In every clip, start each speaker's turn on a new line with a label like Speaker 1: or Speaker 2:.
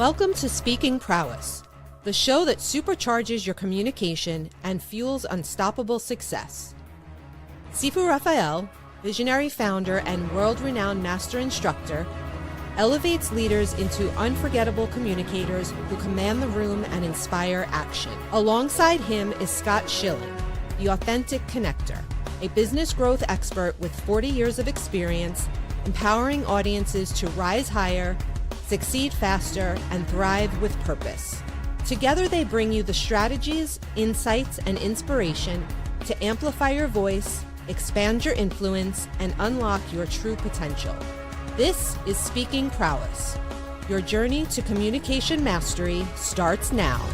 Speaker 1: Welcome to Speaking Prowess, the show that supercharges your communication and fuels unstoppable success. Sifu Raphael, visionary founder and world-renowned master instructor, elevates leaders into unforgettable communicators who command the room and inspire action. Alongside him is Scott Schilling, the authentic connector, a business growth expert with 40 years of experience, empowering audiences to rise higher, succeed faster, and thrive with purpose. Together, they bring you the strategies, insights, and inspiration to amplify your voice, expand your influence, and unlock your true potential. This is Speaking Prowess. Your journey to communication mastery starts now.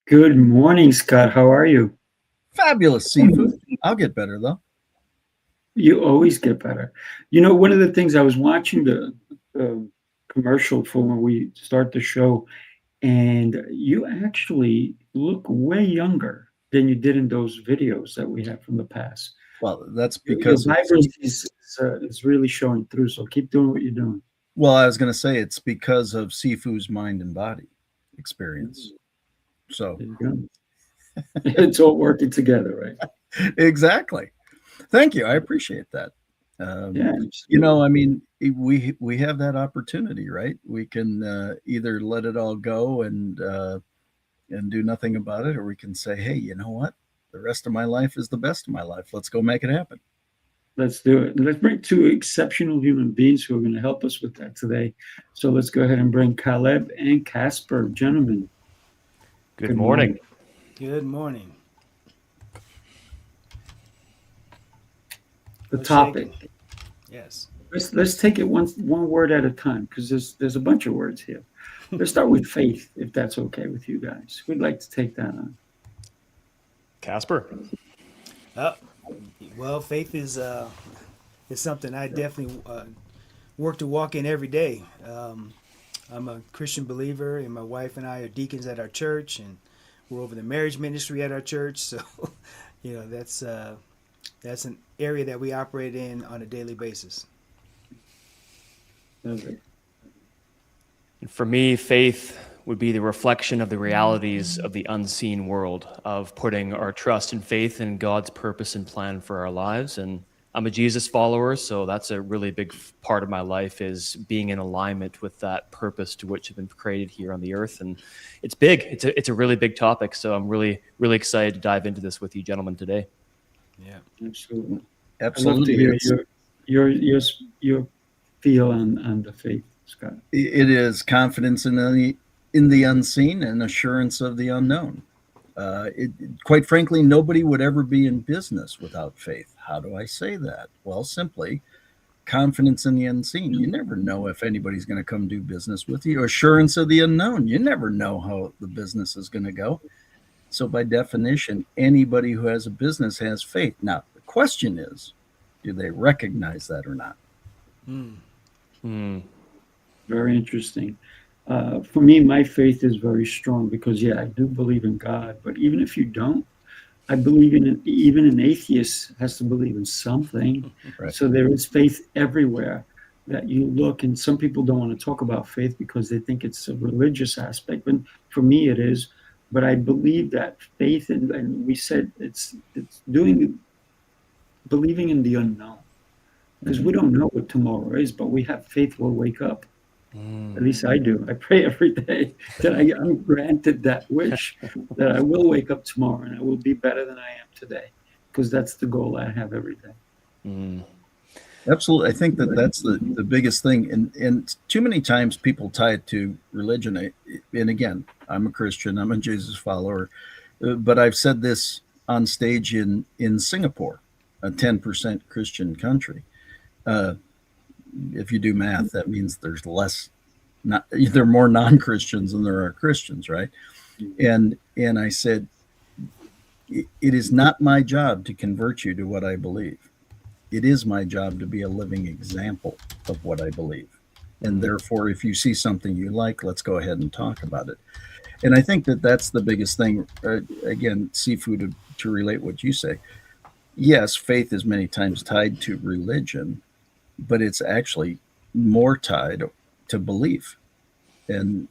Speaker 2: Good morning, Scott. How are you?
Speaker 3: Fabulous, Sifu. I'll get better, though.
Speaker 2: You always get better. You know, one of the things I was watching the commercial for when we start the show, and you actually look way younger than you did in those videos that we have from the past.
Speaker 3: Well, that's because
Speaker 2: your vibrancy is really showing through, so keep doing what you're doing.
Speaker 3: Well, I was going to say it's because of Sifu's mind and body experience. So
Speaker 2: there you go. It's all working together, right?
Speaker 3: Exactly. Thank you. I appreciate that. You know, I mean, we have that opportunity, right? We can either let it all go and do nothing about it, or we can say, hey, you know what? The rest of my life is the best of my life. Let's go make it happen.
Speaker 2: Let's do it. Let's bring two exceptional human beings who are going to help us with that today. So let's go ahead and bring Caleb and Casper. Gentlemen.
Speaker 4: Good morning.
Speaker 5: Good morning.
Speaker 2: The topic.
Speaker 5: Yes.
Speaker 2: Let's take it one word at a time, because there's a bunch of words here. Let's start with faith, if that's okay with you guys. We'd like to take that on.
Speaker 4: Casper.
Speaker 5: Well, faith is something I definitely work to walk in every day. I'm a Christian believer, and my wife and I are deacons at our church, and we're over the marriage ministry at our church. So, you know, that's an area that we operate in on a daily basis.
Speaker 4: And for me, faith would be the reflection of the realities of the unseen world, of putting our trust and faith in God's purpose and plan for our lives. And I'm a Jesus follower, so that's a really big part of my life, is being in alignment with that purpose to which I've been created here on the earth. And it's big. It's a really big topic. So I'm really, really excited to dive into this with you gentlemen today.
Speaker 5: Yeah,
Speaker 2: absolutely.
Speaker 3: Absolutely.
Speaker 2: I'd love to hear your feel on the faith, Scott.
Speaker 3: It is confidence in the unseen and assurance of the unknown. Quite frankly, nobody would ever be in business without faith. How do I say that? Well, simply confidence in the unseen. You never know if anybody's going to come do business with you. Assurance of the unknown. You never know how the business is going to go. So by definition, anybody who has a business has faith. Now, the question is, do they recognize that or not?
Speaker 2: Very interesting. For me, my faith is very strong because, yeah, I do believe in God. But even if you don't, I believe in it. Even an atheist has to believe in something.
Speaker 3: Right.
Speaker 2: So there is faith everywhere that you look. And some people don't want to talk about faith because they think it's a religious aspect. But for me, it is. But I believe that faith, and we said it's believing in the unknown. Because we don't know what tomorrow is, but we have faith we'll wake up. At least I do. I pray every day that I'm granted that wish, that I will wake up tomorrow and I will be better than I am today, because that's the goal I have every day.
Speaker 3: Absolutely. I think that's the biggest thing. And too many times people tie it to religion. And again, I'm a Christian, I'm a Jesus follower, but I've said this on stage in Singapore, a 10% Christian country. If you do math, that means there are more non-Christians than there are Christians, right? And I said, it is not my job to convert you to what I believe. It is my job to be a living example of what I believe. And therefore, if you see something you like, let's go ahead and talk about it. And I think that that's the biggest thing. Again, seafood, to relate what you say. Yes, faith is many times tied to religion, but it's actually more tied to belief. And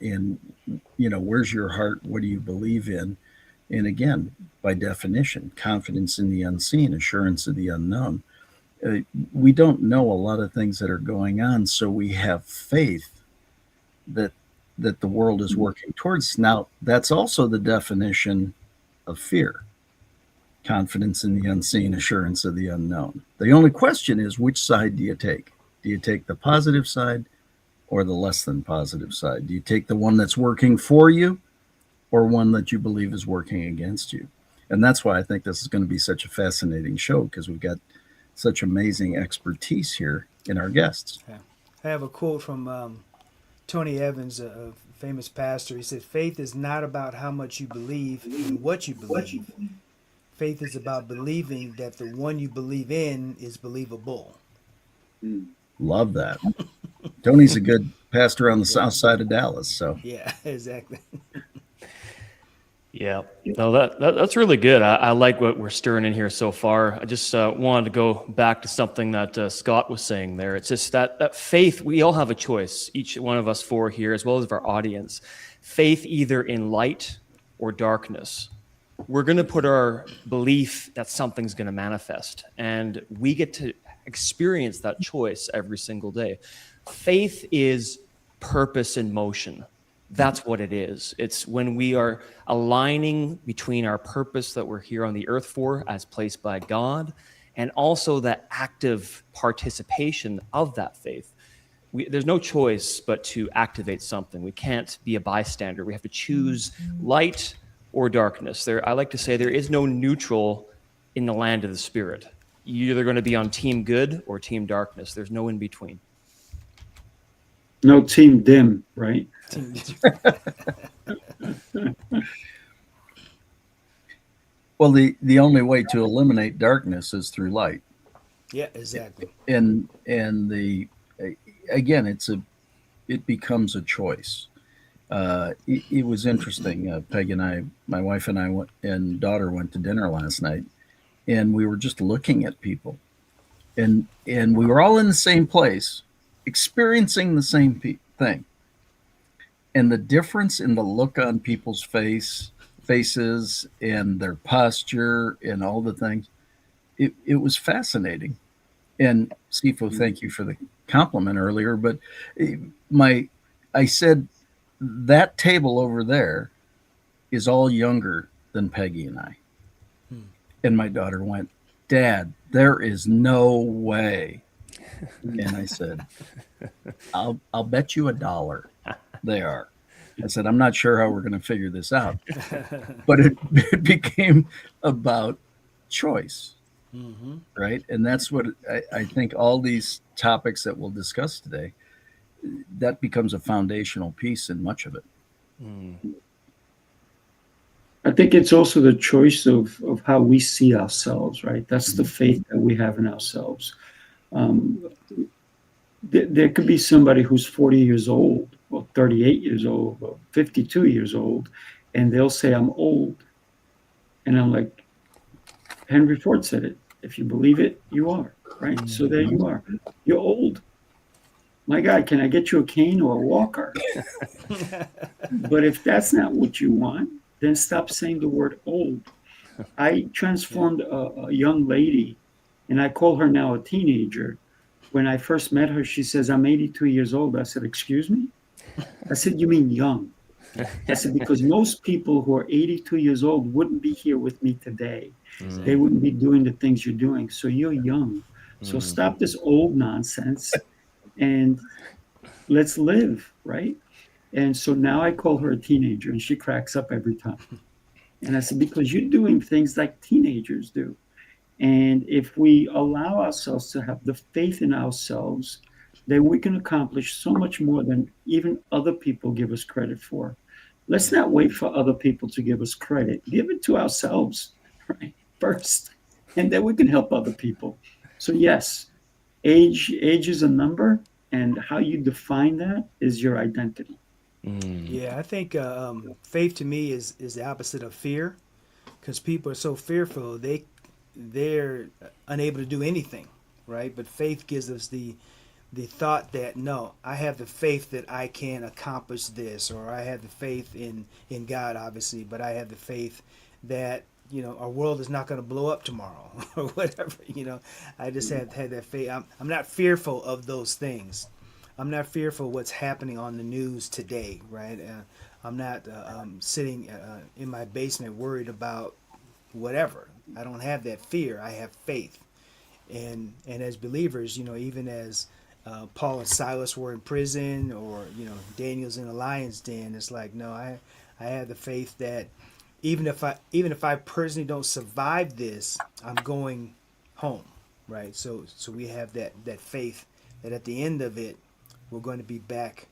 Speaker 3: where's your heart? What do you believe in? And again, by definition, confidence in the unseen, assurance of the unknown. We don't know a lot of things that are going on, so we have faith that the world is working towards. Now, that's also the definition of fear. Confidence in the unseen, assurance of the unknown. The only question is, which side do you take? Do you take the positive side or the less than positive side? Do you take the one that's working for you or one that you believe is working against you? And that's why I think this is going to be such a fascinating show, because we've got such amazing expertise here in our guests.
Speaker 5: Yeah. I have a quote from Tony Evans, a famous pastor. He said, "Faith is not about how much you believe in what you believe. Faith is about believing that the one you believe in is believable."
Speaker 3: Love that. Tony's a good pastor on the south side of Dallas. So
Speaker 5: Yeah, exactly.
Speaker 4: Yeah, no, that's really good. I like what we're stirring in here so far. I just wanted to go back to something that Scott was saying there. It's just that faith, we all have a choice, each one of us four here, as well as our audience. Faith either in light or darkness. We're going to put our belief that something's going to manifest, and we get to experience that choice every single day. Faith is purpose in motion. That's what it is. It's when we are aligning between our purpose that we're here on the earth for, as placed by God, and also the active participation of that faith. There's no choice but to activate something. We can't be a bystander. We have to choose light or darkness. I like to say there is no neutral in the land of the spirit. You're either going to be on team good or team darkness. There's no in between.
Speaker 2: No team dim, right?
Speaker 3: Well, the only way to eliminate darkness is through light.
Speaker 5: Yeah, exactly.
Speaker 3: And again, it becomes a choice. It was interesting. Peg and I, my wife and I and daughter went to dinner last night, and we were just looking at people, and we were all in the same place, experiencing the same thing. And the difference in the look on people's faces and their posture and all the things, it was fascinating. And Sifo, thank you for the compliment earlier, but I said that table over there is all younger than Peggy and I. And my daughter went, "Dad, there is no way." And I said, I'll bet you $1 they are. I said, I'm not sure how we're going to figure this out. But it became about choice, right? And that's what I think all these topics that we'll discuss today, that becomes a foundational piece in much of it.
Speaker 2: I think it's also the choice of how we see ourselves, right? That's the faith that we have in ourselves. There could be somebody who's 40 years old, or 38 years old, or 52 years old, and they'll say, "I'm old." And I'm like, Henry Ford said it. If you believe it, you are, right? So there you are. You're old. My God, can I get you a cane or a walker? But if that's not what you want, then stop saying the word old. I transformed a young lady, and I call her now a teenager. When I first met her, she says, "I'm 82 years old." I said, "Excuse me?" I said, "You mean young?" I said, because most people who are 82 years old wouldn't be here with me today. They wouldn't be doing the things you're doing. So you're young. So stop this old nonsense and let's live, right? And so now I call her a teenager, and she cracks up every time. And I said, because you're doing things like teenagers do. And if we allow ourselves to have the faith in ourselves, then we can accomplish so much more than even other people give us credit for. Let's not wait for other people to give us credit. Give it to ourselves, right, first, and then we can help other people. So yes, age is a number, And how you define that is your identity.
Speaker 5: Yeah, I think faith to me is the opposite of fear, because people are so fearful they're unable to do anything, right? But faith gives us the thought that no, I have the faith that I can accomplish this, or I have the faith in God, obviously, but I have the faith that our world is not going to blow up tomorrow or whatever. I just had that faith. I'm not fearful of those things. I'm not fearful of what's happening on the news today, right? I'm not sitting in my basement worried about whatever. I don't have that fear. I have faith. And as believers, even as Paul and Silas were in prison, or Daniel's in the lion's den, it's like, no, I have the faith that even if I personally don't survive this, I'm going home, right? So we have that faith that at the end of it, we're going to be back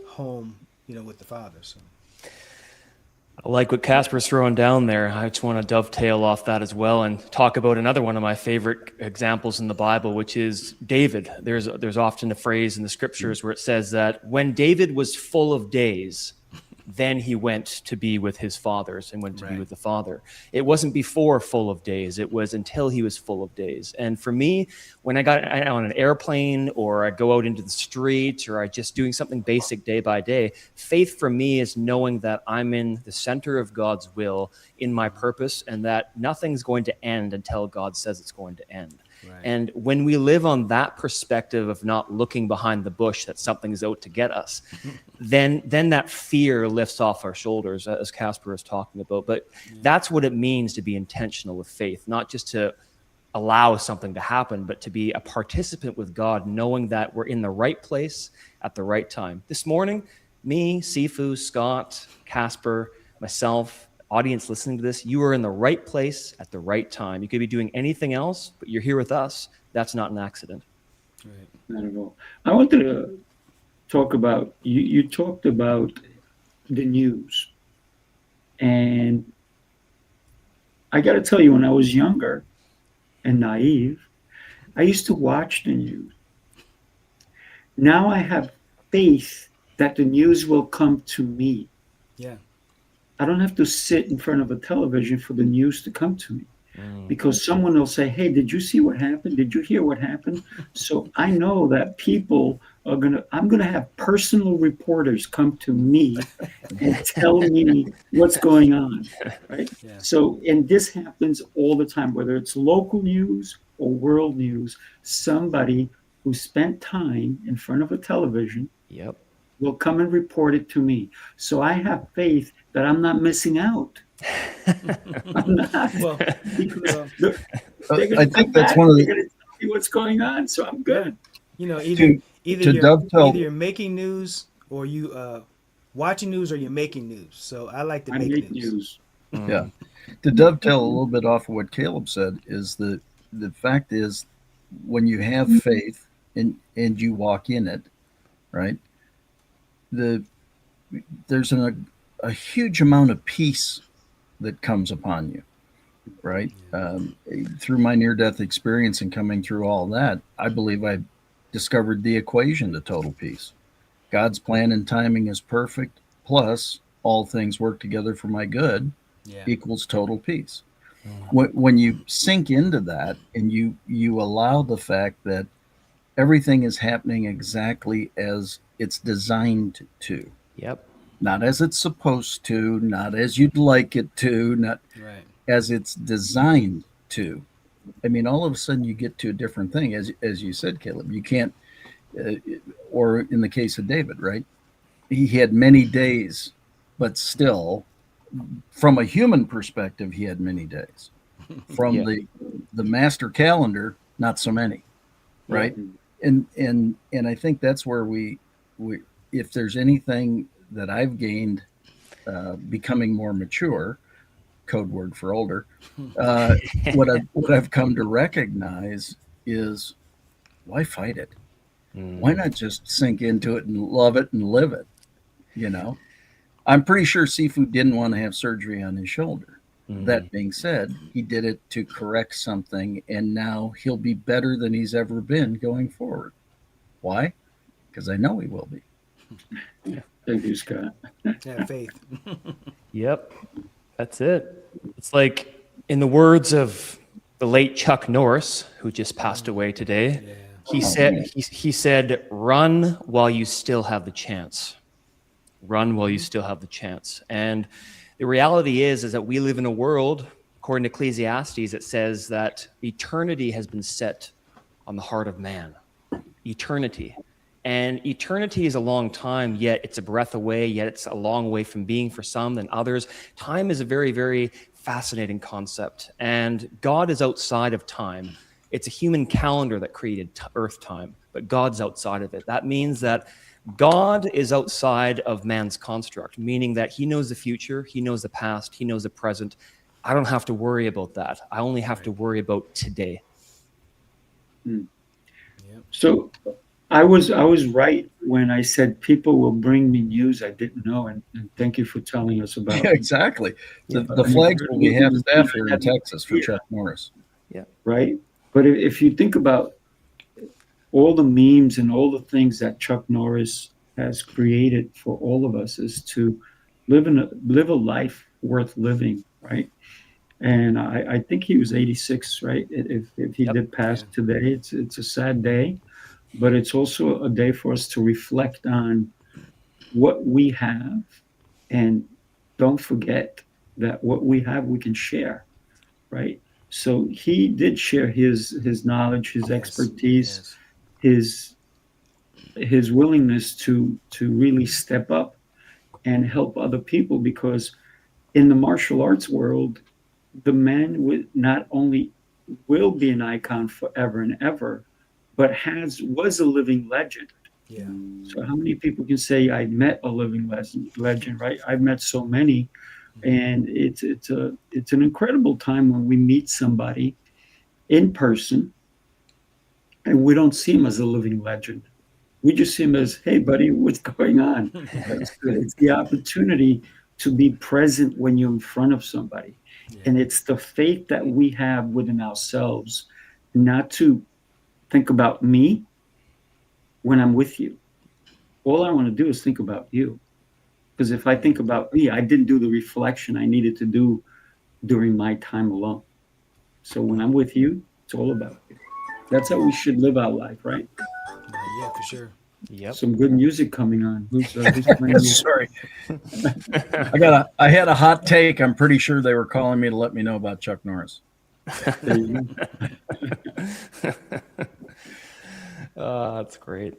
Speaker 5: home, with the Father. So.
Speaker 4: I like what Casper's throwing down there. I just want to dovetail off that as well and talk about another one of my favorite examples in the Bible, which is David. There's often a phrase in the scriptures where it says that when David was full of days, then he went to be with his fathers and went to be with the Father. It wasn't before full of days. It was until he was full of days. And for me, when I got on an airplane, or I go out into the street, or I just doing something basic day by day, faith for me is knowing that I'm in the center of God's will, in my purpose, and that nothing's going to end until God says it's going to end. Right. And when we live on that perspective of not looking behind the bush that something's out to get us, then that fear lifts off our shoulders, as Casper is talking about. But that's what it means to be intentional with faith, not just to allow something to happen, but to be a participant with God, knowing that we're in the right place at the right time. This morning, me, Sifu, Scott, Casper, myself, audience listening to this, you are in the right place at the right time. You could be doing anything else, but you're here with us. That's not an accident.
Speaker 2: Right. Not at all. I wanted to talk about, you talked about the news. And I got to tell you, when I was younger and naive, I used to watch the news. Now I have faith that the news will come to me. Yeah. I don't have to sit in front of a television for the news to come to me, because someone will say, hey, did you see what happened? Did you hear what happened? So I know that people I'm going to have personal reporters come to me and tell me what's going on, right? Yeah. So, and this happens all the time, whether it's local news or world news, somebody who spent time in front of a television will come and report it to me. So I have faith that I'm not missing out. I'm not. Well, because I think that's one of the. They're going to tell me what's going on, so I'm good.
Speaker 5: Either you're making news, or you watching news, or you're making news. So I like to make news.
Speaker 3: Yeah. To dovetail a little bit off of what Caleb said, is the fact is, when you have faith and you walk in it, right? There's a huge amount of peace that comes upon you, right? Through my near-death experience and coming through all that, I believe I discovered the equation to total peace. God's plan and timing is perfect, plus all things work together for my good, equals total peace. When you sink into that and you allow the fact that everything is happening exactly as it's designed to. Yep. Not as it's supposed to, not as you'd like it to, not as it's designed to. I mean, all of a sudden you get to a different thing. As you said, Caleb, you can't, or in the case of David, right? He had many days, but still, from a human perspective, he had many days. From the master calendar, not so many, right? And I think that's where we if there's anything that I've gained becoming more mature, code word for older, what I've come to recognize is, why fight it? Why not just sink into it and love it and live it? I'm pretty sure Sifu didn't want to have surgery on his shoulder. That being said, he did it to correct something, and now he'll be better than he's ever been going forward. Why? because I know he will be.
Speaker 2: Thank you, Scott.
Speaker 5: Have faith.
Speaker 4: Yep, that's it. It's like, in the words of the late Chuck Norris, who just passed away today,
Speaker 5: Yeah.
Speaker 4: he said, "Run while you still have the chance. Run while you still have the chance." And the reality is that we live in a world, according to Ecclesiastes, it says that eternity has been set on the heart of man. Eternity. And eternity is a long time, yet it's a breath away, yet it's a long way from being for some than others. Time is a very, very fascinating concept. And God is outside of time. It's a human calendar that created Earth time, but God's outside of it. That means that God is outside of man's construct, meaning that he knows the future, he knows the past, he knows the present. I don't have to worry about that. I only have to worry about today.
Speaker 2: So I was right when I said people will bring me news I didn't know, and thank you for telling us about.
Speaker 3: Yeah, exactly. The flags will be half staff here in Texas for Chuck Norris.
Speaker 2: Right? But if you think about all the memes and all the things that Chuck Norris has created for all of us, is to live a life worth living, right? And I think he was 86, right? If he did pass today, it's a sad day, but it's also a day for us to reflect on what we have, and don't forget that what we have we can share, right? So he did share his knowledge, his expertise, his willingness to really step up and help other people, because in the martial arts world, the man would not only will be an icon forever and ever, but was a living legend.
Speaker 5: Yeah.
Speaker 2: So how many people can say I met a living legend, right? I've met so many, and it's an incredible time when we meet somebody in person, and we don't see him as a living legend. We just see him as, hey, buddy, what's going on? It's the opportunity to be present when you're in front of somebody. Yeah. And it's the faith that we have within ourselves, not to think about me when I'm with you. All I want to do is think about you. Because if I think about me, I didn't do the reflection I needed to do during my time alone. So when I'm with you, it's all about you. That's how we should live our life, right?
Speaker 5: Yeah, for sure.
Speaker 4: Yep.
Speaker 2: Some good music coming on. Who's playing?
Speaker 3: Sorry. I had a hot take. I'm pretty sure they were calling me to let me know about Chuck Norris.
Speaker 2: There you
Speaker 3: go.
Speaker 4: That's great.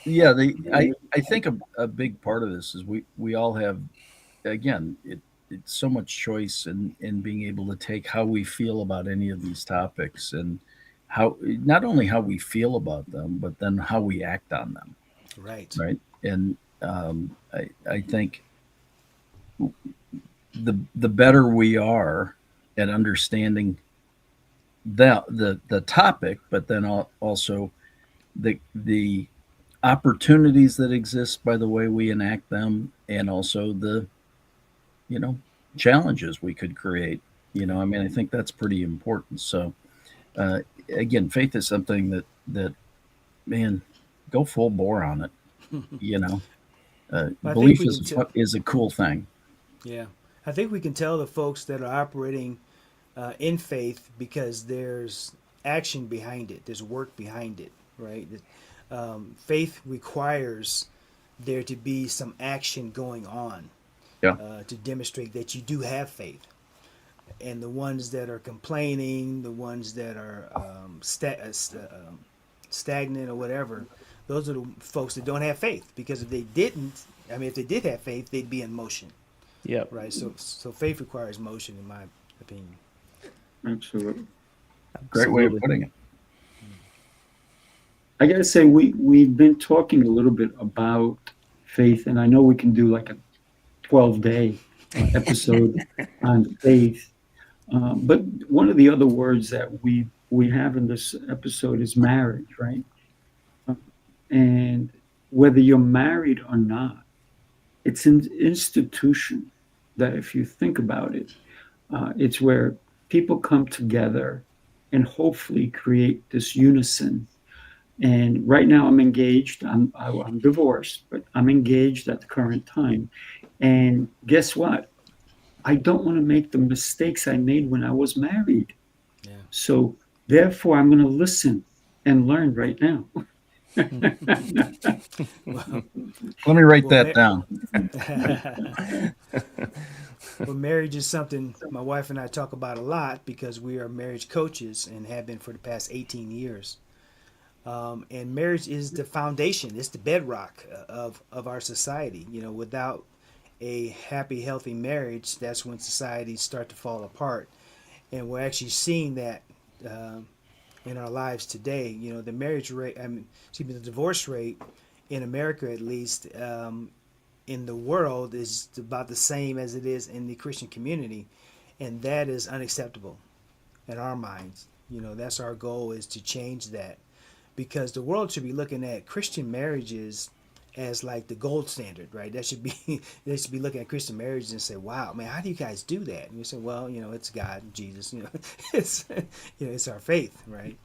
Speaker 3: Yeah, I think a big part of this is we all have, again, it's so much choice in being able to take how we feel about any of these topics, and how not only how we feel about them, but then how we act on them.
Speaker 5: Right.
Speaker 3: And I think the better we are at understanding the topic, but then also the opportunities that exist by the way we enact them, and also the challenges we could create. I think that's pretty important. So again, faith is something that man, go full bore on it. Belief is a cool thing.
Speaker 5: Yeah, I think we can tell the folks that are operating in faith because there's action behind it. There's work behind it, right? Faith requires there to be some action going on to demonstrate that you do have faith. And the ones that are complaining, the ones that are stagnant or whatever, those are the folks that don't have faith. Because if they did have faith, they'd be in motion.
Speaker 4: Yeah.
Speaker 5: Right. So faith requires motion, in my opinion.
Speaker 2: Absolutely.
Speaker 3: Great way of putting it.
Speaker 2: I gotta say, we've been talking a little bit about faith, and I know we can do like a 12-day episode on faith. But one of the other words that we have in this episode is marriage, right? And whether you're married or not, it's an institution that, if you think about it, it's where people come together and hopefully create this unison And right now I'm engaged. I'm divorced, but I'm engaged at the current time. And guess what? I don't want to make the mistakes I made when I was married.
Speaker 5: Yeah.
Speaker 2: So therefore, I'm going to listen and learn right now.
Speaker 3: Let me write
Speaker 5: Well,
Speaker 3: that down.
Speaker 5: Well, marriage is something my wife and I talk about a lot because we are marriage coaches and have been for the past 18 years. And marriage is the foundation, it's the bedrock of our society. You know, without a happy, healthy marriage, that's when societies start to fall apart. And we're actually seeing that in our lives today. You know, the marriage rate, the divorce rate in America, at least, in the world, is about the same as it is in the Christian community, and that is unacceptable in our minds. You know, that's our goal, is to change that, because the world should be looking at Christian marriages as like the gold standard, right? That should be they should be looking at Christian marriages and say, "Wow, man, how do you guys do that?" And you say, "Well, you know, it's God, Jesus, you know, it's it's our faith, right?"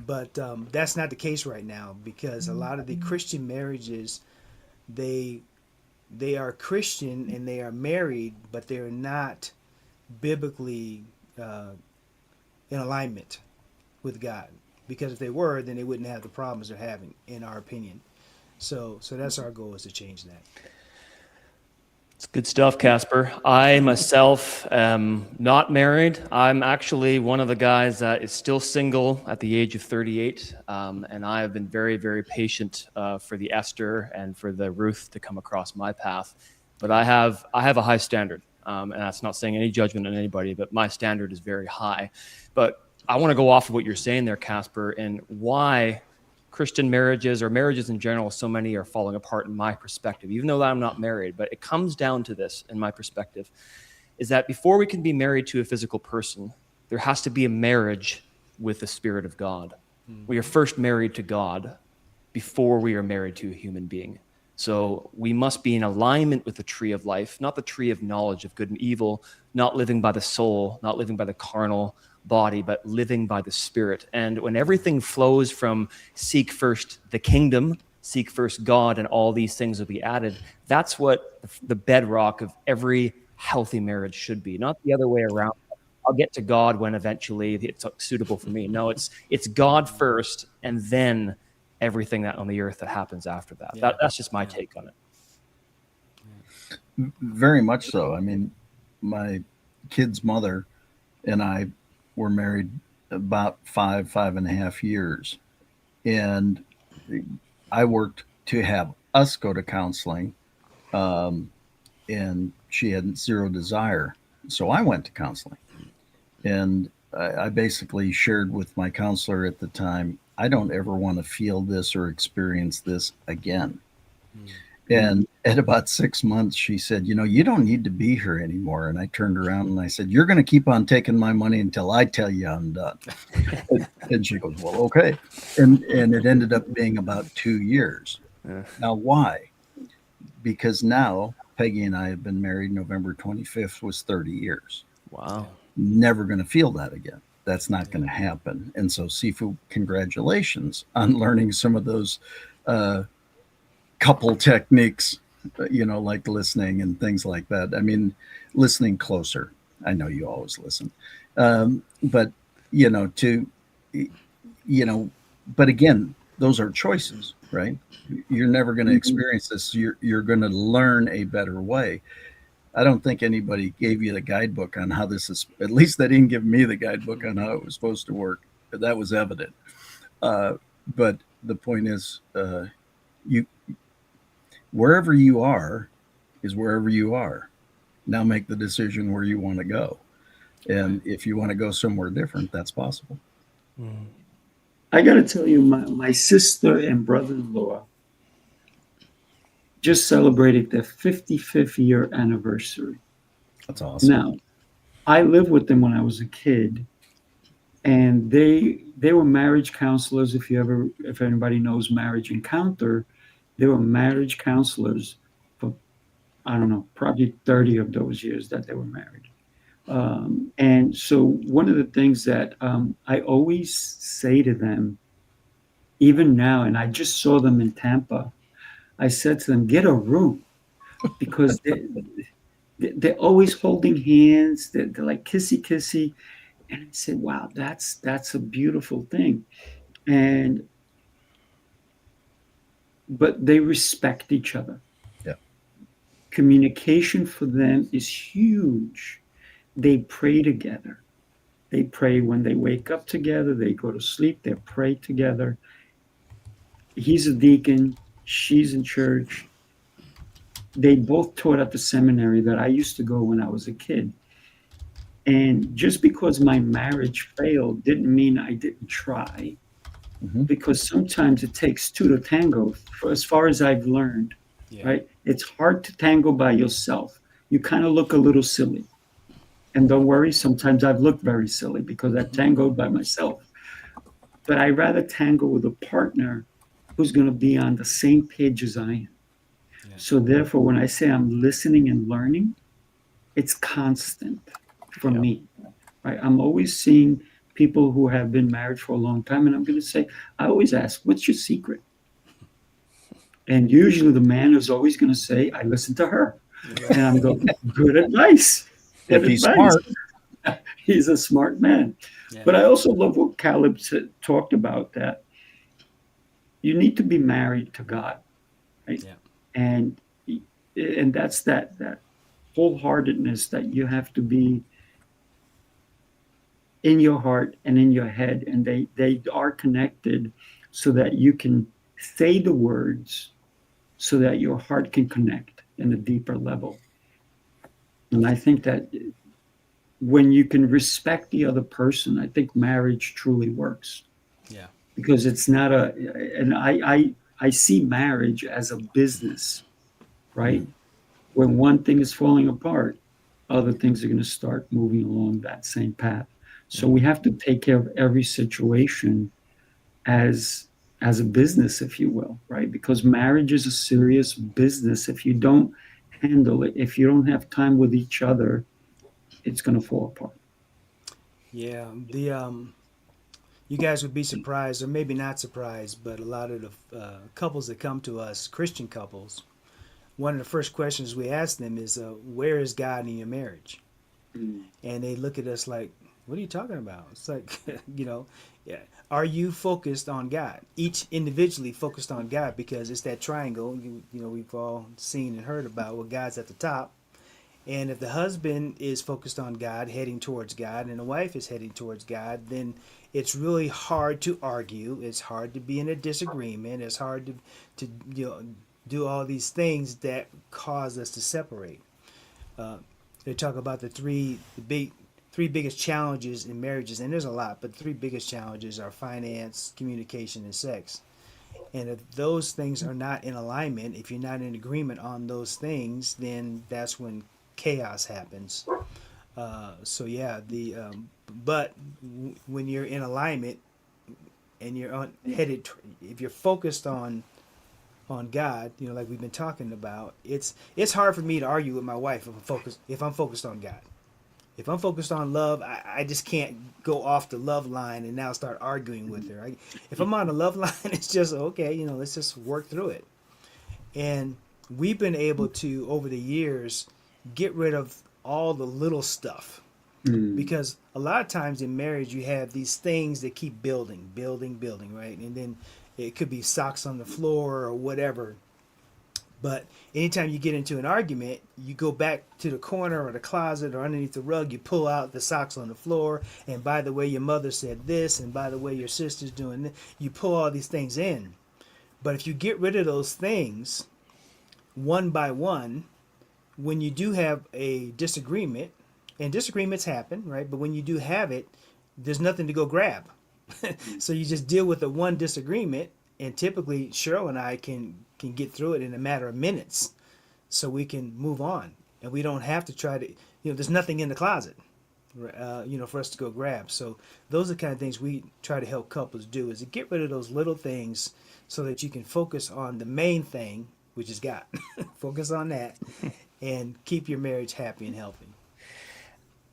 Speaker 5: But that's not the case right now, because a lot of the Christian marriages, they are Christian and they are married, but they're not biblically in alignment with God. Because if they were, then they wouldn't have the problems they're having, in our opinion. So that's our goal, is to change that.
Speaker 4: It's good stuff, Casper. I myself am not married. I'm actually one of the guys that is still single at the age of 38, and I have been very, very patient for the Esther and for the Ruth to come across my path. But I have a high standard, and that's not saying any judgment on anybody, but my standard is very high. But I want to go off of what you're saying there, Casper, and why Christian marriages, or marriages in general, so many are falling apart in my perspective, even though I'm not married. But it comes down to this, in my perspective, is that before we can be married to a physical person, there has to be a marriage with the Spirit of God. We are first married to God before we are married to a human being. So we must be in alignment with the tree of life, not the tree of knowledge of good and evil, not living by the soul, not living by the carnal body, but living by the Spirit. And when everything flows from seek first the kingdom, seek first God, and all these things will be added, that's what the bedrock of every healthy marriage should be, not the other way around. I'll get to God when eventually it's suitable for me. No, it's God first, and then everything that on the earth that happens after that.
Speaker 5: Yeah.
Speaker 4: That's just my take on it.
Speaker 3: Very much so. I mean, my kid's mother and I were married about 5.5 years. And I worked to have us go to counseling, and she had zero desire. So I went to counseling. And I basically shared with my counselor at the time, I don't ever want to feel this or experience this again. And at about 6 months, she said, "You know, you don't need to be here anymore." And I turned around and I said, "You're going to keep on taking my money until I tell you I'm done." And she goes, "Well, okay." And it ended up being about 2 years. Now, why? Because now Peggy and I have been married. November 25th was 30 years.
Speaker 4: Wow.
Speaker 3: Never going to feel that again. That's not going to happen. And so, Sifu, congratulations on learning some of those couple techniques, you know, like listening and things like that. I mean, listening closer. I know you always listen. But, you know, but again, those are choices, right? You're never going to experience this. You're going to learn a better way. I don't think anybody gave you the guidebook on how this is. At least they didn't give me the guidebook on how it was supposed to work. But that was evident. But the point is, wherever you are is wherever you are. Now make the decision where you want to go. And if you want to go somewhere different, that's possible.
Speaker 2: I got to tell you, my sister and brother-in-law just celebrated their 55th year anniversary.
Speaker 3: That's awesome.
Speaker 2: Now, I lived with them when I was a kid, and they were marriage counselors. If anybody knows Marriage Encounter, they were marriage counselors for, I don't know, probably 30 of those years that they were married. And so one of the things that I always say to them even now, and I just saw them in Tampa. I said to them, get a room, because they're always holding hands. They're like kissy kissy. And I said, wow, that's a beautiful thing. And but they respect each other.
Speaker 3: Yeah.
Speaker 2: Communication for them is huge. They pray together. They pray when they wake up together, they go to sleep, they pray together. He's a deacon, she's in church. They both taught at the seminary that I used to go when I was a kid. And just because my marriage failed didn't mean I didn't try, because sometimes it takes two to tango, for as far as I've learned, right? It's hard to tango by yourself. You kind of look a little silly. And don't worry, sometimes I've looked very silly because I've tangoed by myself. But I'd rather tango with a partner who's going to be on the same page as I am. Yeah. So therefore, when I say I'm listening and learning, it's constant for me. Right? I'm always seeing people who have been married for a long time, and I'm going to say, I always ask, what's your secret? And usually the man is always going to say, I listen to her. And I'm going, good advice.
Speaker 3: If he's smart.
Speaker 2: He's a smart man. Yeah. But I also love what Caleb talked about, that you need to be married to God, right? Yeah. And that's that wholeheartedness that you have to be in your heart and in your head, and they are connected so that you can say the words so that your heart can connect in a deeper level. And I think that when you can respect the other person, I think marriage truly works. Yeah. Because it's not and I see marriage as a business, right? When one thing is falling apart, other things are going to start moving along that same path. So we have to take care of every situation as a business, if you will, right? Because marriage is a serious business. If you don't handle it, if you don't have time with each other, it's going to fall apart.
Speaker 5: Yeah, you guys would be surprised, or maybe not surprised, but a lot of the couples that come to us, Christian couples, one of the first questions we ask them is, where is God in your marriage? And they look at us like, what are you talking about? It's like, are you focused on God? Each individually focused on God, because it's that triangle, we've all seen and heard about, where God's at the top. And if the husband is focused on God, heading towards God, and the wife is heading towards God, then it's really hard to argue. It's hard to be in a disagreement. It's hard to do all these things that cause us to separate. They talk about the three biggest challenges in marriages, and there's a lot, but the three biggest challenges are finance, communication, and sex. And if those things are not in alignment, if you're not in agreement on those things, then that's when chaos happens. But when you're in alignment and you're headed, if you're focused on God, like we've been talking about, it's hard for me to argue with my wife if I'm focused on God. If I'm focused on love, I just can't go off the love line and now start arguing with her. If I'm on the love line, it's just, okay, let's just work through it. And we've been able to, over the years, get rid of all the little stuff. Because a lot of times in marriage, you have these things that keep building, right? And then it could be socks on the floor or whatever. But anytime you get into an argument, you go back to the corner or the closet or underneath the rug, you pull out the socks on the floor. And by the way, your mother said this, and by the way, your sister's doing this. You pull all these things in. But if you get rid of those things one by one, when you do have a disagreement, and disagreements happen, right? But when you do have it, there's nothing to go grab. So you just deal with the one disagreement, and typically Cheryl and I can get through it in a matter of minutes, so we can move on, and we don't have to try to, there's nothing in the closet, for us to go grab. So those are the kind of things we try to help couples do, is to get rid of those little things so that you can focus on the main thing, which is God. Focus on that and keep your marriage happy and healthy.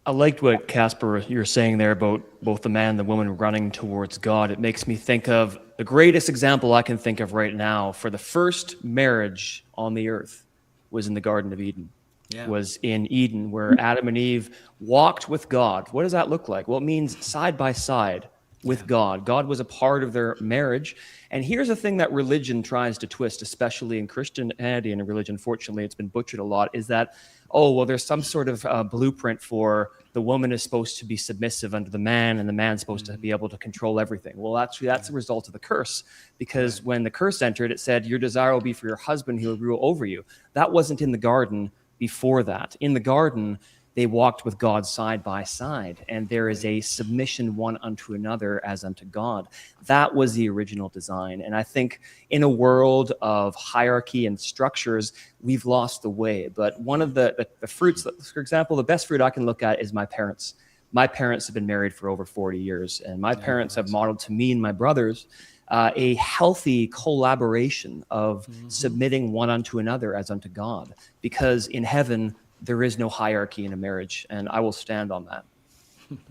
Speaker 4: I liked what Casper you're saying there about both the man and the woman running towards God. It makes me think of the greatest example I can think of right now for the first marriage on the earth was in the Garden of Eden.
Speaker 5: Yeah.
Speaker 4: Was in Eden, where Adam and Eve walked with God. What does that look like? Well, it means side by side with God. God was a part of their marriage. And here's a thing that religion tries to twist, especially in Christianity and in religion. Fortunately, it's been butchered a lot, is that, oh, well, there's some sort of blueprint for the woman is supposed to be submissive under the man and the man's supposed to be able to control everything. Well, actually, that's a result of the curse, because when the curse entered, it said, your desire will be for your husband who will rule over you. That wasn't in the garden before that. In the garden, they walked with God side by side, and there is a submission one unto another as unto God. That was the original design. And I think in a world of hierarchy and structures, we've lost the way. But one of the fruits, for example, the best fruit I can look at is my parents. My parents have been married for over 40 years, and my parents have modeled to me and my brothers a healthy collaboration of submitting one unto another as unto God, because in heaven, there is no hierarchy in a marriage, and I will stand on that.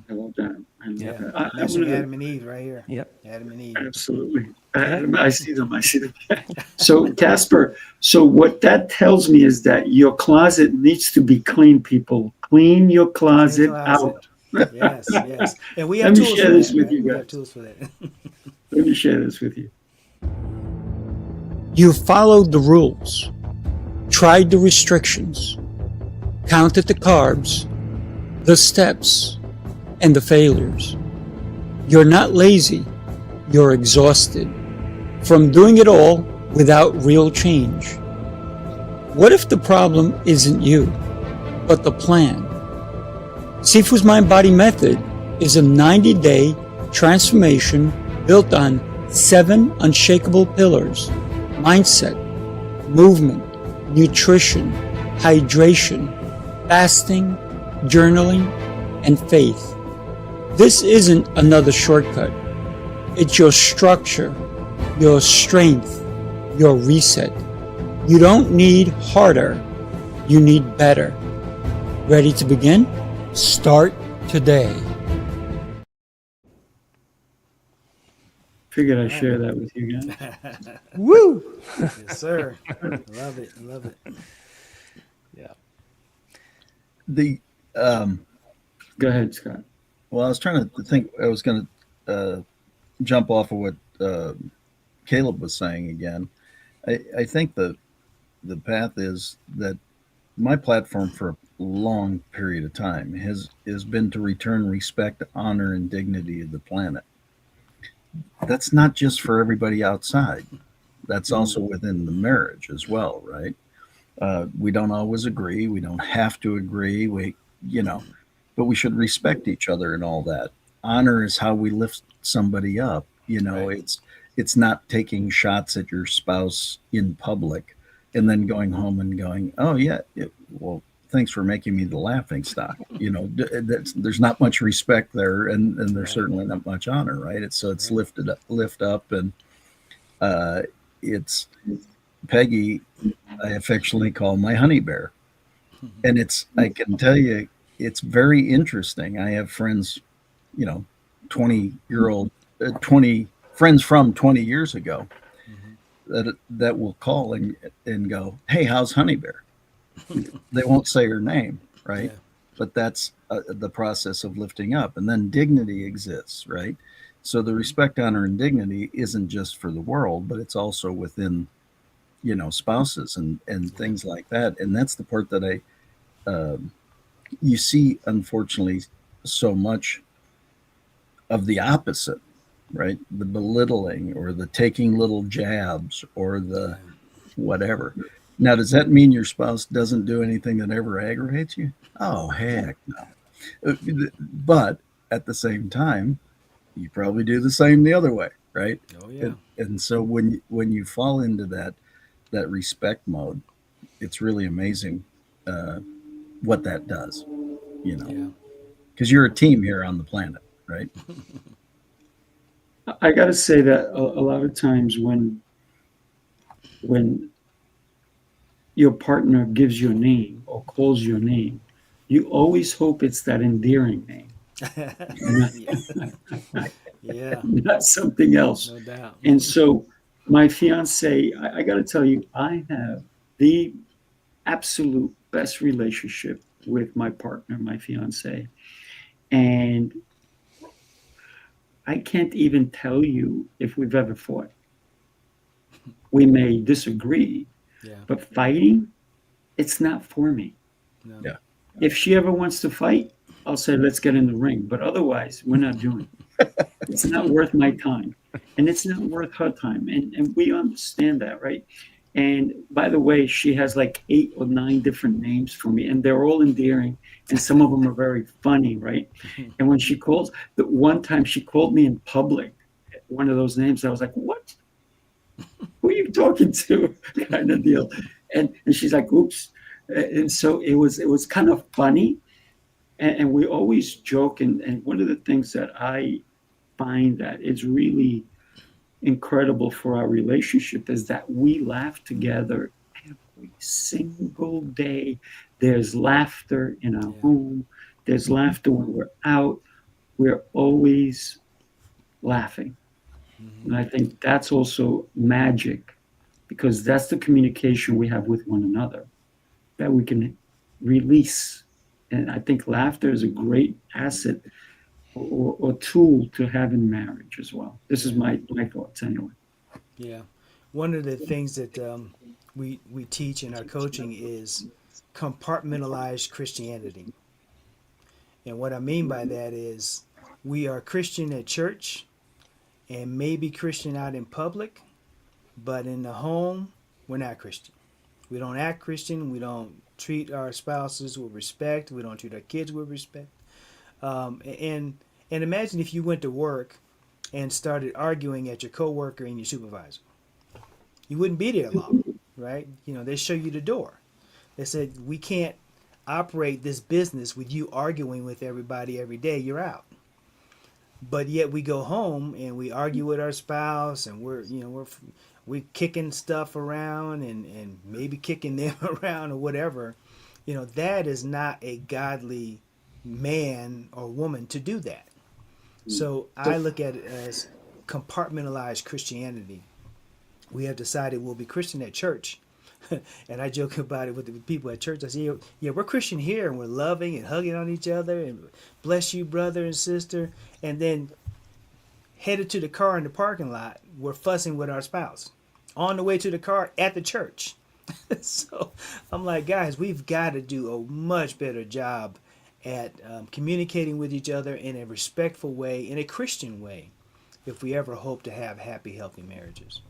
Speaker 2: I love that. I love
Speaker 5: Yeah.
Speaker 2: that.
Speaker 5: That's from Adam and Eve right here.
Speaker 4: Yep.
Speaker 5: Adam and Eve.
Speaker 2: Absolutely. I see them. I see them. So, Casper, so what that tells me is that your closet needs to be clean, people. Clean your closet out.
Speaker 5: Yes, yes. And we have
Speaker 2: Let me
Speaker 5: tools
Speaker 2: share
Speaker 5: for
Speaker 2: this
Speaker 5: that.
Speaker 2: with
Speaker 5: Right?
Speaker 2: you
Speaker 5: We
Speaker 2: guys.
Speaker 5: have tools for that.
Speaker 2: Let me share this with you.
Speaker 6: You followed the rules, tried the restrictions, counted the carbs, the steps, and the failures. You're not lazy, you're exhausted from doing it all without real change. What if the problem isn't you, but the plan? Sifu's Mind Body Method is a 90-day transformation built on 7 unshakable pillars: mindset, movement, nutrition, hydration, fasting, journaling, and faith. This isn't another shortcut. It's your structure, your strength, your reset. You don't need harder, you need better. Ready to begin? Start today.
Speaker 2: Figured I'd share that with you guys.
Speaker 4: Woo!
Speaker 5: Yes, sir. Love it. Love it.
Speaker 4: Yeah.
Speaker 3: The
Speaker 2: Go ahead, Scott.
Speaker 3: Well, I was trying to think. I was going to jump off of what Caleb was saying again. I think the path is that my platform for a long period of time has been to return respect, honor, and dignity to the planet. That's not just for everybody outside. That's also within the marriage as well, right? We don't always agree. We don't have to agree. But we should respect each other and all that. Honor is how we lift somebody up.
Speaker 5: Right.
Speaker 3: It's not taking shots at your spouse in public and then going home and going, oh yeah, well, thanks for making me the laughing stock. There's not much respect there, and there's certainly not much honor, right? It's lift up, and it's Peggy. I affectionately call my honey bear, and I can tell you, it's very interesting. I have friends, 20 friends from 20 years ago that will call and go, hey, how's honey bear? They won't say her name, right?
Speaker 5: Yeah.
Speaker 3: But that's the process of lifting up. And then dignity exists, right? So the respect, honor, and dignity isn't just for the world, but it's also within, spouses and things like that. And that's the part that you see, unfortunately, so much of the opposite, right? The belittling or the taking little jabs or the whatever. Now, does that mean your spouse doesn't do anything that ever aggravates you? Oh, heck no. But at the same time, you probably do the same the other way, right?
Speaker 5: Oh, yeah.
Speaker 3: And so when you fall into that respect mode, it's really amazing what that does,
Speaker 5: Yeah.
Speaker 3: because you're a team here on the planet, right?
Speaker 2: I got to say that a lot of times when your partner gives your name or calls your name, you always hope it's that endearing name,
Speaker 5: Yeah,
Speaker 2: not something else.
Speaker 5: no doubt.
Speaker 2: And so my fiance, I got to tell you, I have the absolute best relationship with my partner, my fiance. And I can't even tell you if we've ever fought. We may disagree,
Speaker 5: Yeah.
Speaker 2: but fighting, it's not for me.
Speaker 5: No.
Speaker 3: Yeah.
Speaker 2: If she ever wants to fight, I'll say, let's get in the ring. But otherwise, we're not doing it. It's not worth my time. And it's not worth her time. And we understand that, right? And by the way, she has like 8 or 9 different names for me, and they're all endearing. And some of them are very funny, right? And when she calls, the one time she called me in public, one of those names, I was like, what? Who are you talking to? Kind of deal. And she's like, oops. And so it was kind of funny. And we always joke. And one of the things that I find that is really incredible for our relationship is that we laugh together every single day. There's laughter in our home. There's laughter when we're out. We're always laughing. And I think that's also magic, because that's the communication we have with one another that we can release. And I think laughter is a great asset or tool to have in marriage as well. This is my thoughts anyway.
Speaker 5: Yeah. One of the things that we teach in our coaching is compartmentalized Christianity. And what I mean by that is we are Christian at church and maybe Christian out in public, but in the home, we're not Christian. We don't act Christian. We don't treat our spouses with respect. We don't treat our kids with respect. And imagine if you went to work and started arguing at your coworker and your supervisor. You wouldn't be there long, right? You know, they show you the door. They said, we can't operate this business with you arguing with everybody every day. You're out. But yet we go home and we argue with our spouse, and we're kicking stuff around and maybe kicking them around or whatever. You know, that is not a godly man or woman to do that. So I look at it as compartmentalized Christianity. We have decided we'll be Christian at church. And I joke about it with the people at church. I say, yeah, we're Christian here, and we're loving and hugging on each other, and bless you, brother and sister. And then headed to the car in the parking lot, we're fussing with our spouse on the way to the car at the church. So I'm like, guys, we've got to do a much better job at communicating with each other in a respectful way, in a Christian way, if we ever hope to have happy, healthy marriages.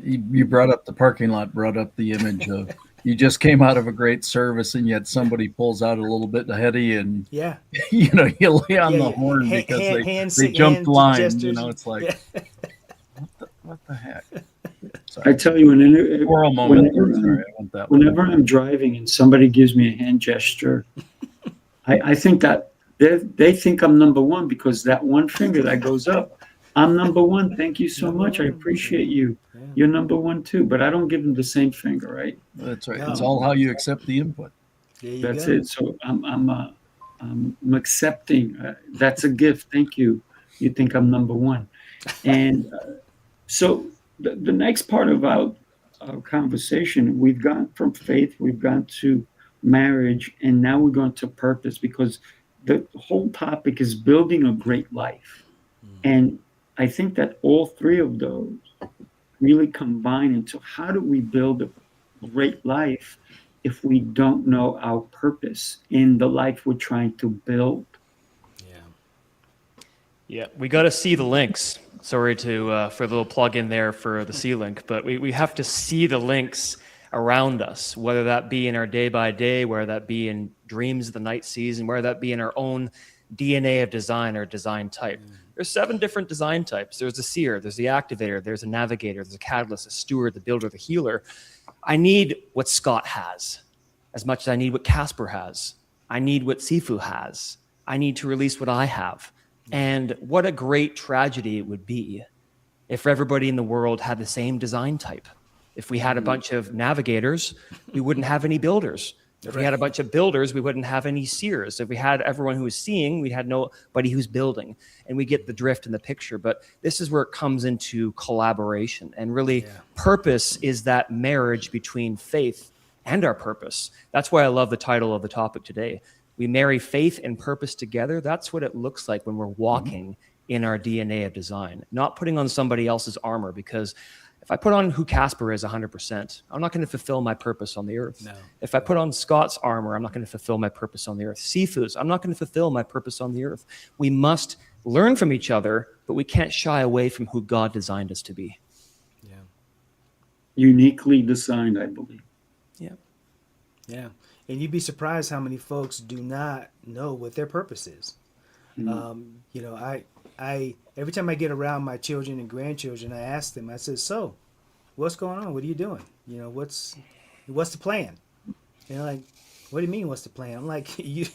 Speaker 3: You brought up the parking lot, brought up the image of you just came out of a great service, and yet somebody pulls out a little bit ahead of you, and
Speaker 5: Yeah.
Speaker 3: you lay on the horn because they jumped line.
Speaker 5: Gestures.
Speaker 3: It's like, what the heck?
Speaker 2: I tell you, whenever I'm driving and somebody gives me a hand gesture, I think that they think I'm number one, because that one finger that goes up, I'm number one. Thank you so much. I appreciate you.
Speaker 5: Yeah.
Speaker 2: You're number one too. But I don't give them the same finger, right?
Speaker 3: That's right.
Speaker 5: No.
Speaker 3: It's all how you accept the input.
Speaker 2: That's it. So I'm accepting. That's a gift. Thank you. You think I'm number one, and so the next part of our conversation, we've gone from faith, we've gone to marriage, and now we're going to purpose, because the whole topic is building a great life. And I think that all three of those really combine into how do we build a great life if we don't know our purpose in the life we're trying to build.
Speaker 4: Yeah, we got to see the links. Sorry to for a little plug in there for the SeeLink, but we have to see the links around us, whether that be in our day by day, whether that be in dreams of the night season, whether that be in our own DNA of design or design type. There's 7 different design types. There's the seer, there's the activator, there's a navigator, there's a catalyst, a steward, the builder, the healer. I need what Scott has as much as I need what Casper has. I need what Sifu has. I need to release what I have. And what a great tragedy it would be if everybody in the world had the same design type. If we had a bunch of navigators, we wouldn't have any builders. If we had a bunch of builders, we wouldn't have any seers. If we had everyone who was seeing, we had nobody who's building. And we get the drift in the picture. But this is where it comes into collaboration. And really, purpose is that marriage between faith and our purpose. That's why I love the title of the topic today. We marry faith and purpose together. That's what it looks like when we're walking in our DNA of design, not putting on somebody else's armor, because if I put on who Casper is 100%, I'm not going to fulfill my purpose on the earth. No. If I put on Scott's armor, I'm not going to fulfill my purpose on the earth. Sifu's, I'm not going to fulfill my purpose on the earth. We must learn from each other, but we can't shy away from who God designed us to be.
Speaker 2: Yeah. Uniquely designed, I believe.
Speaker 4: Yeah.
Speaker 5: Yeah. And you'd be surprised how many folks do not know what their purpose is. I every time I get around my children and grandchildren, I ask them, I said, so what's going on? What are you doing? What's the plan? And they're like, what do you mean, what's the plan? I'm like, you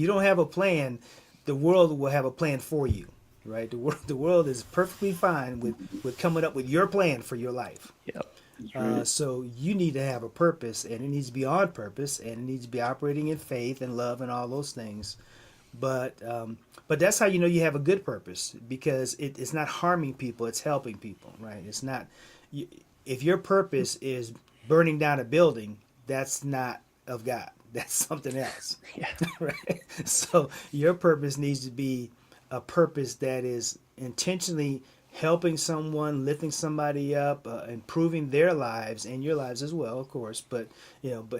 Speaker 5: don't have a plan. The world will have a plan for you, right? The world is perfectly fine with coming up with your plan for your life.
Speaker 4: Yep.
Speaker 5: So you need to have a purpose, and it needs to be on purpose, and it needs to be operating in faith and love and all those things. But that's how you know you have a good purpose, because it's not harming people, it's helping people, right? It's not, if your purpose is burning down a building, that's not of God. That's something else.
Speaker 4: Yeah.
Speaker 5: Right? So your purpose needs to be a purpose that is intentionally helping someone, lifting somebody up, improving their lives and your lives as well, of course, but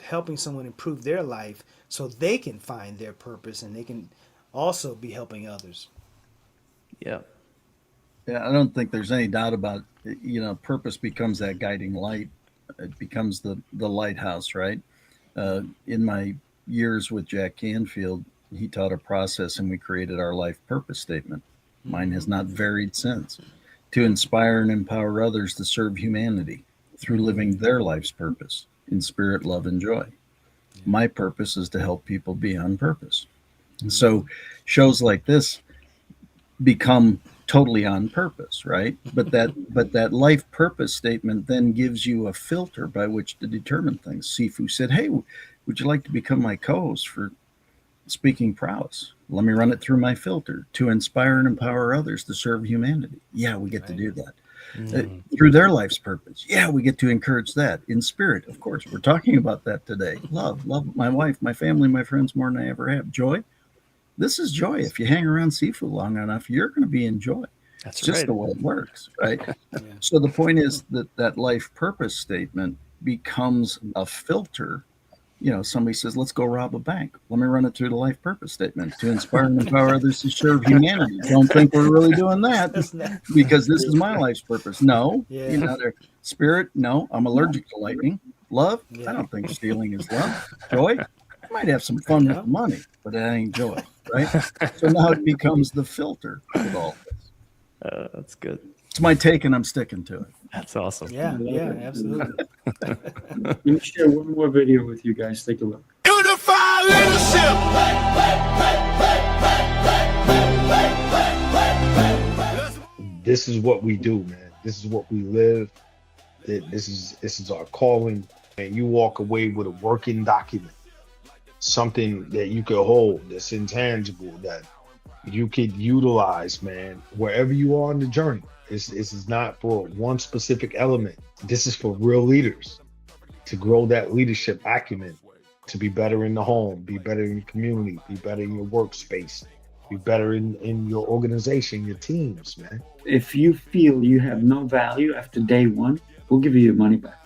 Speaker 5: helping someone improve their life so they can find their purpose and they can also be helping others.
Speaker 4: Yeah.
Speaker 3: Yeah, I don't think there's any doubt about it. Purpose becomes that guiding light. It becomes the lighthouse, right? In my years with Jack Canfield, he taught a process and we created our life purpose statement. Mine has not varied since. To inspire and empower others to serve humanity through living their life's purpose in spirit, love, and joy. My purpose is to help people be on purpose. And so shows like this become totally on purpose, right? But that life purpose statement then gives you a filter by which to determine things. Sifu said, hey, would you like to become my co-host for Speaking Prowess? Let me run it through my filter. To inspire and empower others to serve humanity. Yeah, we get to do that. Through their life's purpose. Yeah, we get to encourage that. In spirit, of course, we're talking about that today. Love my wife, my family, my friends more than I ever have. Joy. This is joy. If you hang around seafood long enough, you're going to be in joy.
Speaker 4: That's
Speaker 3: just
Speaker 4: right.
Speaker 3: the way it works, right? So the point is that life purpose statement becomes a filter. Somebody says, let's go rob a bank. Let me run it through the life purpose statement. To inspire and empower others to serve humanity. Don't think we're really doing that because this is my life's purpose. No. Spirit, no. I'm allergic to lightning. Love, I don't think stealing is love. Joy, I might have some fun with the money, but it ain't joy, right? So now it becomes the filter with all this.
Speaker 4: That's good.
Speaker 3: It's my take and I'm sticking to it.
Speaker 4: That's awesome.
Speaker 5: Yeah, absolutely.
Speaker 2: Let me share one more video with you guys. Take a look.
Speaker 7: Unified leadership.
Speaker 8: This is what we do, man. This is what we live. This is our calling. And you walk away with a working document, something that you could hold, that's intangible, that you could utilize, man, wherever you are on the journey. This is not for one specific element. This is for real leaders to grow that leadership acumen, to be better in the home, be better in your community, be better in your workspace, be better in your organization, your teams, man.
Speaker 2: If you feel you have no value after day one, we'll give you your money back.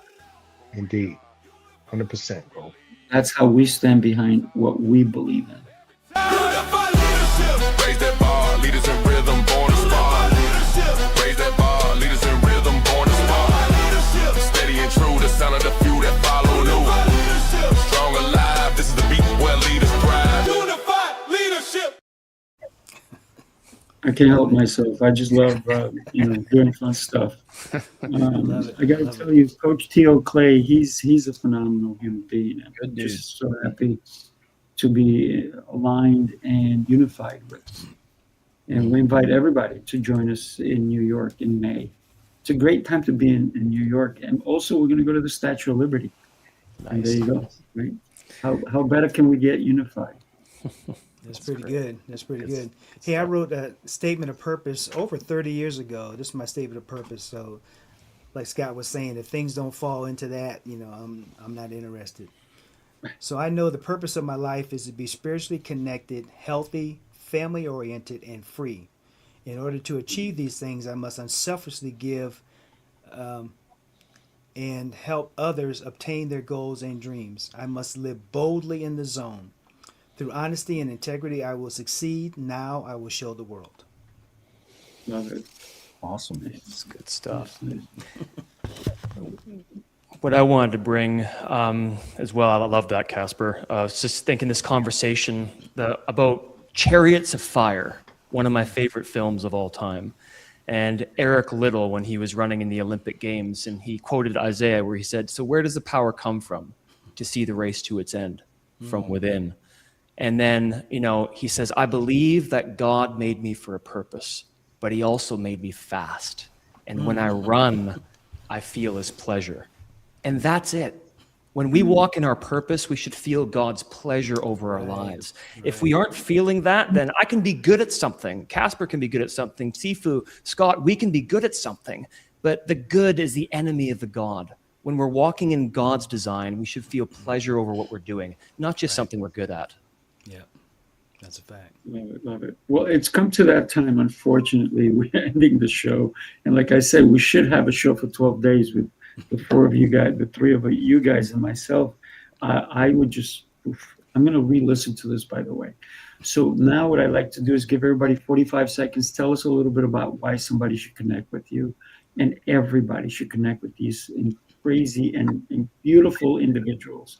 Speaker 8: Indeed. 100%, bro.
Speaker 2: That's how we stand behind what we believe in.
Speaker 7: Unified leadership. Raise that bar, leaders in rhythm, born to spar. Raise that bar, leaders in rhythm, born to spar. Steady and true, the sound of the few that follow new. Strong alive, this is the beat where leaders thrive. Unified leadership.
Speaker 2: I can't help myself. I just love, doing fun stuff. I got to tell you, Coach T.O. Clay, he's a phenomenal human being. I'm just so happy to be aligned and unified with. And we invite everybody to join us in New York in May. it's a great time to be in New York. And also, we're going to go to the Statue of Liberty. And there you go. Right? How better can we get unified?
Speaker 5: That's pretty good. That's pretty good. Hey, I wrote a statement of purpose over 30 years ago. This is my statement of purpose. So, like Scott was saying, if things don't fall into that, I'm not interested. So I know the purpose of my life is to be spiritually connected, healthy, family oriented, and free. In order to achieve these things, I must unselfishly give and help others obtain their goals and dreams. I must live boldly in the zone. Through honesty and integrity, I will succeed. Now I will show the world.
Speaker 2: Love it.
Speaker 3: Awesome.
Speaker 4: It's good stuff. What I wanted to bring as well, I love that, Casper. I was just thinking this conversation about Chariots of Fire, one of my favorite films of all time. And Eric Liddell, when he was running in the Olympic Games, and he quoted Isaiah where he said, "So where does the power come from to see the race to its end? From within." And then, he says, "I believe that God made me for a purpose, but he also made me fast. And when I run, I feel his pleasure." And that's it. When we walk in our purpose, we should feel God's pleasure over our lives. If we aren't feeling that, then I can be good at something. Casper can be good at something. Sifu, Scott, we can be good at something. But the good is the enemy of the God. When we're walking in God's design, we should feel pleasure over what we're doing, not just something we're good at.
Speaker 5: Yeah, that's a fact.
Speaker 2: Love it, love it. Well, it's come to that time, unfortunately. We're ending the show. And like I said, we should have a show for 12 days with the four of you guys, the three of you guys and myself. I would just, I'm going to re-listen to this, by the way. So now what I like to do is give everybody 45 seconds. Tell us a little bit about why somebody should connect with you. And everybody should connect with these crazy and beautiful individuals.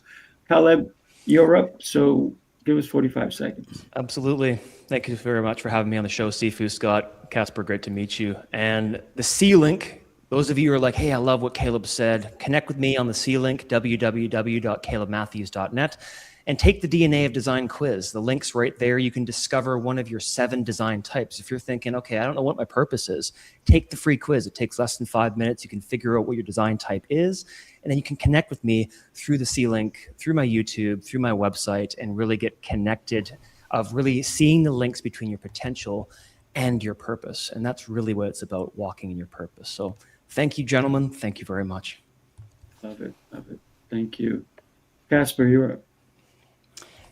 Speaker 2: Caleb, you're up. So give us 45 seconds.
Speaker 4: Absolutely. Thank you very much for having me on the show, Sifu, Scott, Casper, great to meet you. And the SeeLink, those of you who are like, "Hey, I love what Caleb said," connect with me on the SeeLink, www.calebmatthews.net, and take the DNA of Design quiz. The link's right there. You can discover one of your 7 design types. If you're thinking, "Okay, I don't know what my purpose is," take the free quiz. It takes less than 5 minutes. You can figure out what your design type is, and then you can connect with me through the SeeLink, through my YouTube, through my website, and really get connected of really seeing the links between your potential and your purpose. And that's really what it's about, walking in your purpose. So thank you, gentlemen. Thank you very much.
Speaker 2: Love it, love it. Thank you. Casper, you're up.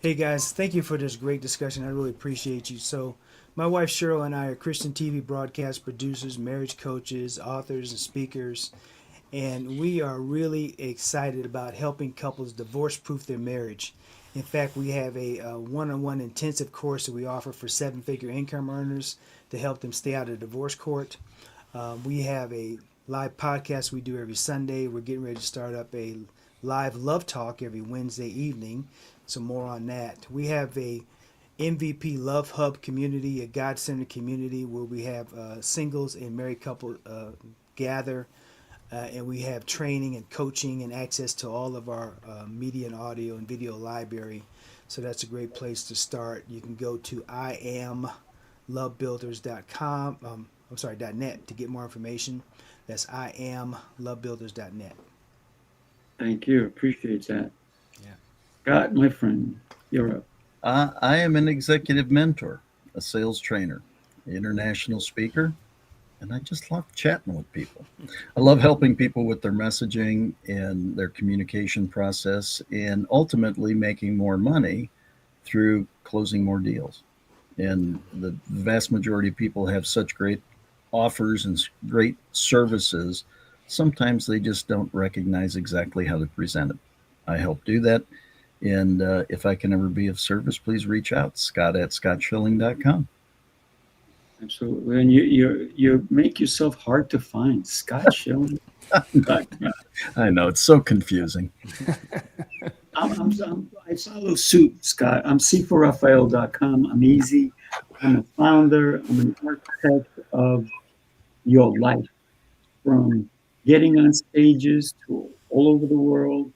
Speaker 5: Hey guys, thank you for this great discussion. I really appreciate you. So my wife Cheryl and I are Christian TV broadcast producers, marriage coaches, authors, and speakers. And we are really excited about helping couples divorce-proof their marriage. In fact, we have a one-on-one intensive course that we offer for 7-figure income earners to help them stay out of divorce court. We have a live podcast we do every Sunday. We're getting ready to start up a live love talk every Wednesday evening. So more on that. We have a MVP Love Hub community, a God-centered community where we have singles and married couples gather. And we have training and coaching and access to all of our media and audio and video library. So that's a great place to start. You can go to IAMLoveBuilders.com. .net to get more information. That's IAMLoveBuilders.net.
Speaker 2: Thank you. Appreciate that.
Speaker 5: Yeah.
Speaker 2: Scott, my friend, you're up.
Speaker 3: I am an executive mentor, a sales trainer, international speaker, and I just love chatting with people. I love helping people with their messaging and their communication process, and ultimately making more money through closing more deals. And the vast majority of people have such great offers and great services. Sometimes they just don't recognize exactly how to present it. I help do that. And if I can ever be of service, please reach out, scott@scottschilling.com.
Speaker 2: Absolutely. And you make yourself hard to find. Scott Schilling.
Speaker 3: I know, it's so confusing.
Speaker 2: I follow suit, Scott. I'm c4raphael.com. I'm easy. I'm a founder. I'm an architect of your life, from getting on stages to all over the world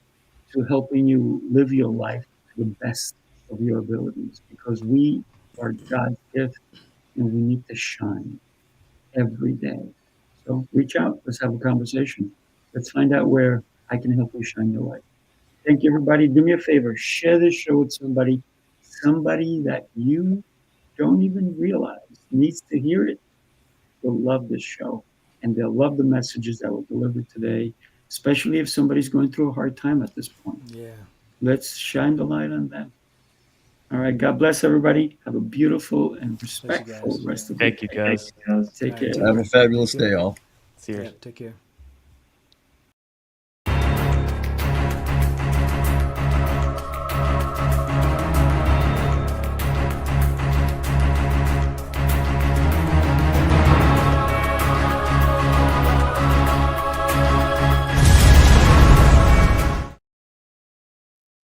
Speaker 2: to helping you live your life to the best of your abilities, because we are God's gift and we need to shine every day. So reach out. Let's have a conversation. Let's find out where I can help you shine the light. Thank you, everybody. Do me a favor. Share this show with somebody that you don't even realize needs to hear it. They'll love this show, and they'll love the messages that were delivered today, especially if somebody's going through a hard time at this point.
Speaker 5: Yeah.
Speaker 2: Let's shine the light on them. All right. God bless everybody. Have a beautiful and respectful
Speaker 5: guys.
Speaker 2: rest of the
Speaker 4: Thank you, guys.
Speaker 2: Take care.
Speaker 3: Have a fabulous day, all.
Speaker 4: See you.
Speaker 5: Yeah, take care.